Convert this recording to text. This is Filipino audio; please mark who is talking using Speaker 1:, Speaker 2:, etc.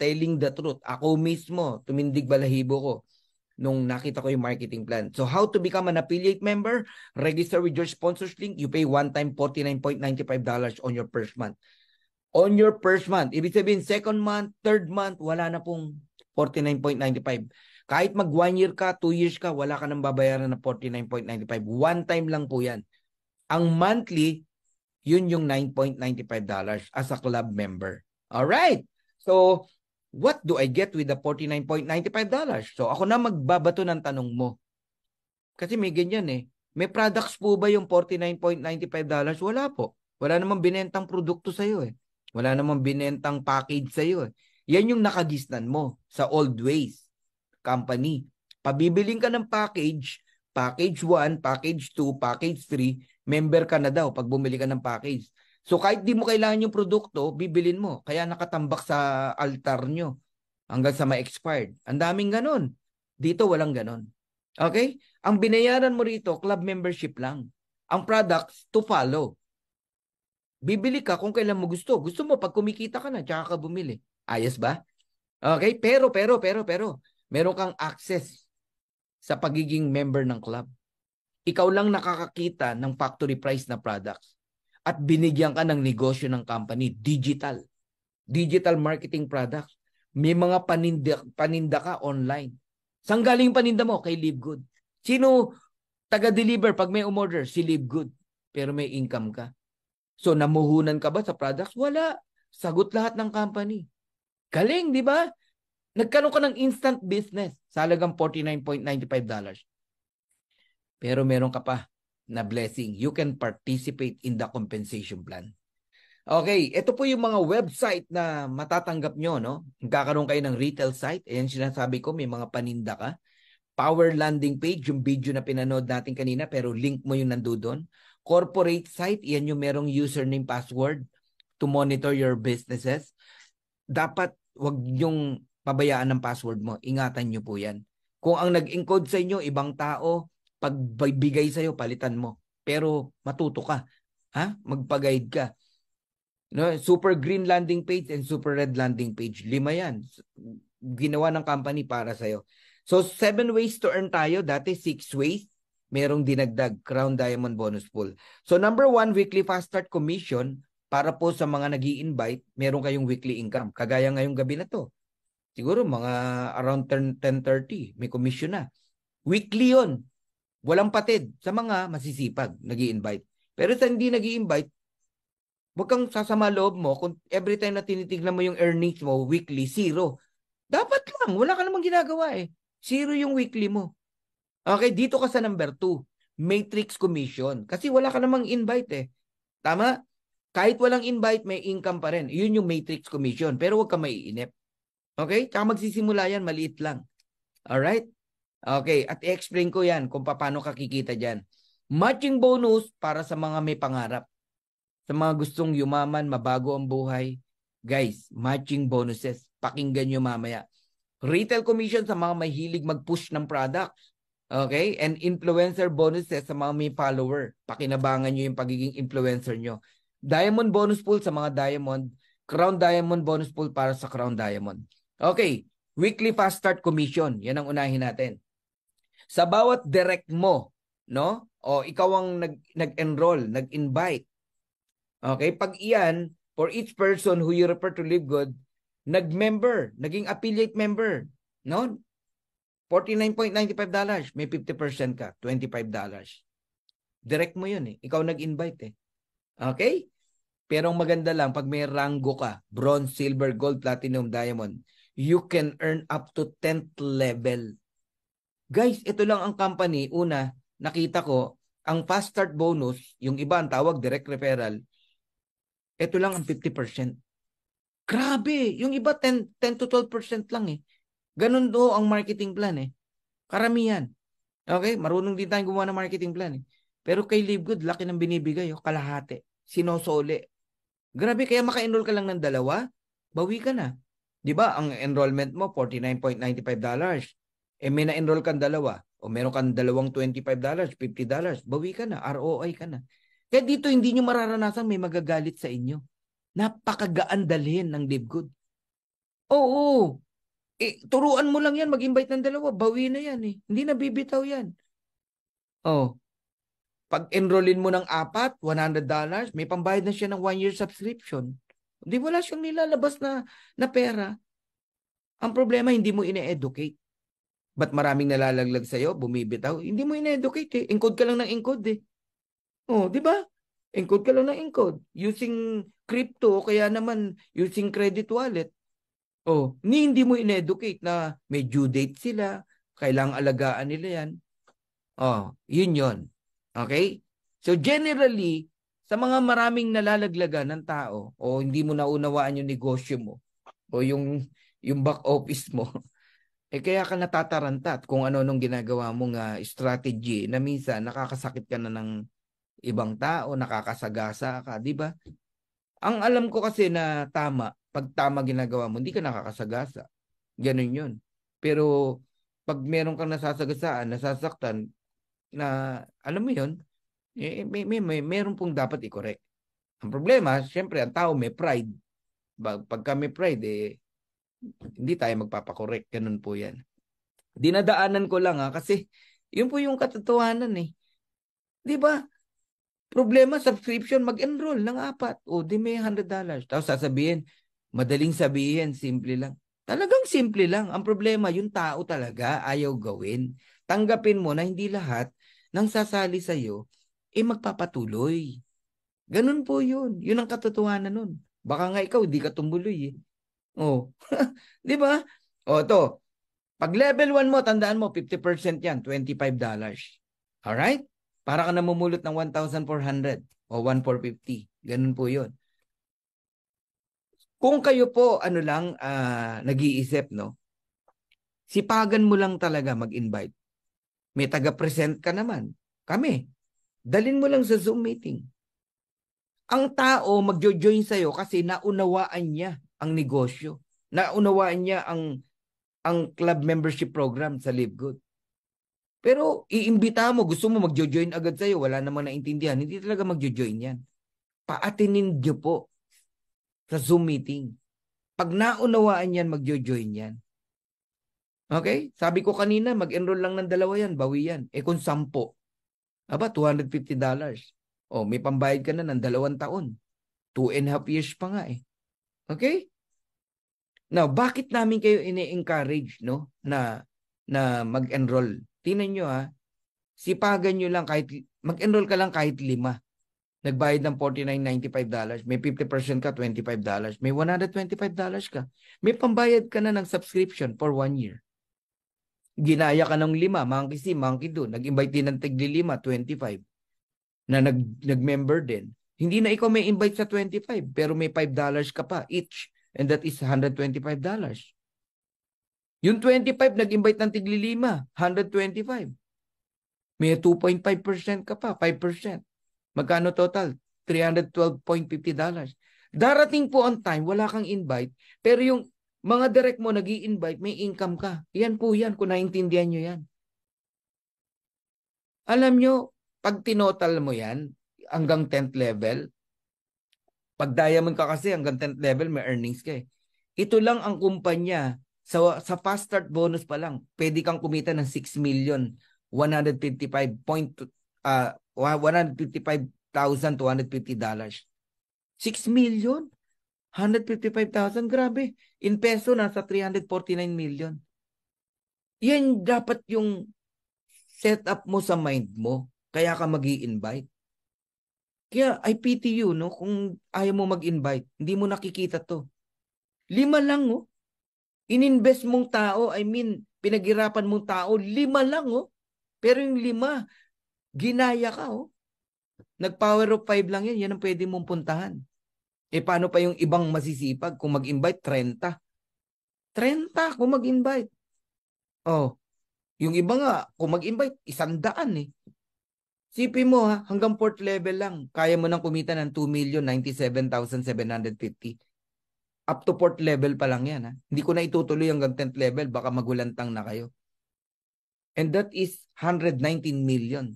Speaker 1: telling the truth. Ako mismo, tumindig balahibo ko nung nakita ko yung marketing plan. So how to become an affiliate member? Register with your sponsors link. You pay one-time $49.95 on your first month. On your first month. Ibig sabihin, second month, third month, wala na pong $49.95. Kahit mag 1 year ka, 2 years ka, wala ka nang babayaran na $49.95. One time lang po yan. Ang monthly, yun yung $9.95 as a club member. Alright. So, what do I get with the $49.95? So, ako na magbabato ng tanong mo. Kasi may ganyan eh. May products po ba yung $49.95? Wala po. Wala namang binentang produkto sa'yo eh. Wala namang binentang package sa'yo eh. Yan yung nakagisnan mo sa old ways company. Pabibiling ka ng package 1, package 2, package 3, member ka na daw pag bumili ka ng package. So kahit di mo kailangan yung produkto, bibilin mo. Kaya nakatambak sa altar nyo hanggang sa ma-expired. Ang daming ganon. Dito walang ganon. Okay? Ang binayaran mo rito, club membership lang. Ang products to follow. Bibili ka kung kailan mo gusto. Gusto mo pag kumikita ka na, tsaka ka bumili. Ayos ba? Okay? Pero, meron kang access sa pagiging member ng club. Ikaw lang nakakakita ng factory price na products. At binigyan ka ng negosyo ng company, digital. Digital marketing products. May mga paninda ka online. Saan galing yung paninda mo? Kay Livegood. Sino taga-deliver pag may umorder? Si Livegood. Pero may income ka. So, namuhunan ka ba sa products? Wala. Sagot lahat ng company. Galing, di ba? Nagkaroon ka ng instant business sa halagang $49.95. Pero meron ka pa na blessing. You can participate in the compensation plan. Okay, ito po yung mga website na matatanggap nyo, no? Magkakaroon kayo ng retail site. Ayan sinasabi ko, may mga paninda ka. Power landing page, yung video na pinanood natin kanina, pero link mo yung nandoon. Corporate site, yan yung merong username, password to monitor your businesses. Dapat wag yung pabayaan ng password mo. Ingatan nyo po yan. Kung ang nag-encode sa inyo, ibang tao, pag bigay sa'yo, palitan mo. Pero matuto ka. Ha? Magpa-guide ka. No? Super green landing page and super red landing page. 5 yan. Ginawa ng company para sa'yo. So, 7 ways to earn tayo. Dati 6 ways. Merong dinagdag. Crown Diamond Bonus Pool. So, number 1, weekly fast start commission. Para po sa mga nag-i-invite, meron kayong weekly income. Kagaya ngayong gabi na to. Siguro mga around 10:30, may commission na. Weekly yun. Walang patid sa mga masisipag nag-i-invite. Pero sa hindi nag-i-invite, huwag kang sasama loob mo kung every time na tinitignan mo yung earnings mo, weekly, 0. Dapat lang. Wala ka namang ginagawa eh. 0 yung weekly mo. Okay, dito ka sa number 2. Matrix commission. Kasi wala ka namang invite eh. Tama? Kahit walang invite, may income pa rin. Yun yung matrix commission. Pero huwag ka maiinip. Okay? Tsaka magsisimula yan, maliit lang. Alright? Okay, at i-explain ko yan kung paano ka kikita dyan. Matching bonus para sa mga may pangarap. Sa mga gustong yumaman, mabago ang buhay. Guys, matching bonuses. Pakinggan nyo mamaya. Retail commission sa mga may hilig mag-push ng products. Okay? And influencer bonuses sa mga may follower. Pakinabangan nyo yung pagiging influencer nyo. Diamond bonus pool sa mga diamond. Crown Diamond bonus pool para sa Crown Diamond. Okay. Weekly fast start commission. Yan ang unahin natin. Sa bawat direct mo, no? O ikaw ang nag-enroll, nag-invite. Okay? Pag iyan, for each person who you refer to Livegood, nag-member, naging affiliate member, no? $49.95. May 50% ka, $25. Direct mo yun eh. Ikaw nag-invite eh. Okay? Pero ang maganda lang, pag may rango ka, bronze, silver, gold, platinum, diamond, you can earn up to 10th level. Guys, ito lang ang company. Una, nakita ko, ang fast start bonus, yung iba ang tawag direct referral, ito lang ang 50%. Grabe! Yung iba 10 to 12% lang eh. Ganun do ang marketing plan eh. Karamihan. Okay? Marunong din tayong gumawa ng marketing plan eh. Pero kay Livegood, laki ng binibigay. Kalahati. Sinosole. Grabe, kaya maka-enroll ka lang ng 2, bawi ka na. Di ba? Ang enrollment mo, $49.95. May na-enroll kang 2. O meron kang dalawang $25, $50. Bawi ka na. ROI ka na. Kaya dito, hindi nyo mararanasan may magagalit sa inyo. Napakagaan dalhin ng Livegood. Oo. Turuan mo lang yan, mag-invite ng dalawa, bawi na yan eh. Hindi na bibitaw yan. Oh, pag-enrollin mo ng 4, $100, may pambayad na siya ng 1-year subscription. Hindi, wala siyang nilalabas na pera. Ang problema, hindi mo ine-educate. Ba't maraming nalalaglag sa'yo, bumibitaw? Hindi mo ine-educate eh. Encode ka lang ng encode eh. Oh, di ba? Encode ka lang ng encode. Using crypto, kaya naman using credit wallet. Oh, hindi mo ine-educate na may due date sila, kailangang alagaan nila yan. Oh, yun. Okay? So generally, sa mga maraming nalalaglagan ng tao o hindi mo naunawaan yung negosyo mo o yung back office mo, kaya ka natatarantat kung ano nung ginagawa mong strategy na minsan nakakasakit ka na ng ibang tao, nakakasagasa ka, di ba? Ang alam ko kasi na tama, pag tama ginagawa mo, hindi ka nakakasagasa. Ganun yun. Pero pag meron kang nasasagasaan, nasasaktan, na alam mo yun, meron pong dapat i-correct. Ang problema, syempre, ang tao may pride. Pagka may pride, hindi tayo magpapakorek. Ganun po yan. Dinadaanan ko lang kasi yun po yung katotohanan eh. Di ba? Problema, subscription, mag-enroll ng 4. O, di may $100. Tapos sasabihin, madaling sabihin, simple lang. Talagang simple lang. Ang problema, yung tao talaga ayaw gawin. Tanggapin mo na hindi lahat ng sasali sa'yo, magpapatuloy. Ganun po yun. Yun ang katotohanan nun. Baka nga ikaw, di ka tumuloy eh. Oh. Di ba? O, to. Pag level 1 mo, tandaan mo, 50% yan, $25. Alright? Para ka namumulot ng 1,400 o 1,450. Ganun po yun. Kung kayo po, nag-iisip, no? Sipagan mo lang talaga mag-invite. May taga-present ka naman. Kami. Dalin mo lang sa Zoom meeting. Ang tao magjo-join sa'yo kasi naunawaan niya ang negosyo. Naunawaan niya ang club membership program sa Live Good. Pero iimbita mo, gusto mo magjo-join agad sa'yo, wala namang naintindihan, hindi talaga magjo-join yan. Paatinin niyo po sa Zoom meeting. Pag naunawaan yan, magjo-join yan. Okay? Sabi ko kanina, mag-enroll lang ng 2 yan, bawi yan. Kung 10, $250. Oh, may pambayad ka na ng 2 taon. 2.5 years pa nga eh. Okay? Now, bakit namin kayo ini-encourage no na mag-enroll? Tingnan nyo sipagan nyo lang mag-enroll ka lang kahit 5. Nagbayad ng $49.95, may 50% ka, $25, may $125 ka. May pambayad ka na ng subscription for 1 year. Ginaya ka ng 5, monkey see, monkey do. Nag-invite din ng tigli 5, 25. Na nag-member din. Hindi na ikaw may invite sa 25, pero may $5 ka pa each. And that is $125. Yung 25, nag-invite ng tigli 5, $125. May 2.5% ka pa, 5%. Magkano total? $312.50. Darating po on time, wala kang invite, pero yung mga direct mo nag-i-invite, may income ka. Yan po yan, kung naintindihan nyo yan. Alam nyo, pag tinotal mo yan, hanggang 10th level, pag diamond ka kasi hanggang 10th level, may earnings ka eh. Ito lang ang kumpanya, sa fast start bonus pa lang, pwede kang kumita ng $155,250. 6 million? 155,000? Grabe. In peso, nasa 349 million. Yan dapat yung setup mo sa mind mo. Kaya ka mag-i-invite. Kaya I pity you, no? Kung ayaw mo mag-invite, hindi mo nakikita to. 5 lang, oh. Ininvest mong tao, pinaghirapan mong tao, 5 lang, oh. Pero yung 5, ginaya ka, oh. Nag-power of 5 lang yan, yan ang pwede mong puntahan. Paano pa yung ibang masisipag kung mag-invite? 30 kung mag-invite. Oh, yung iba nga, kung mag-invite, 100 eh. Sipin mo hanggang 4th level lang, kaya mo nang kumita ng 2,097,750. Up to 4th level pa lang yan Hindi ko na itutuloy hanggang 10th level, baka magulantang na kayo. And that is 119,068,290.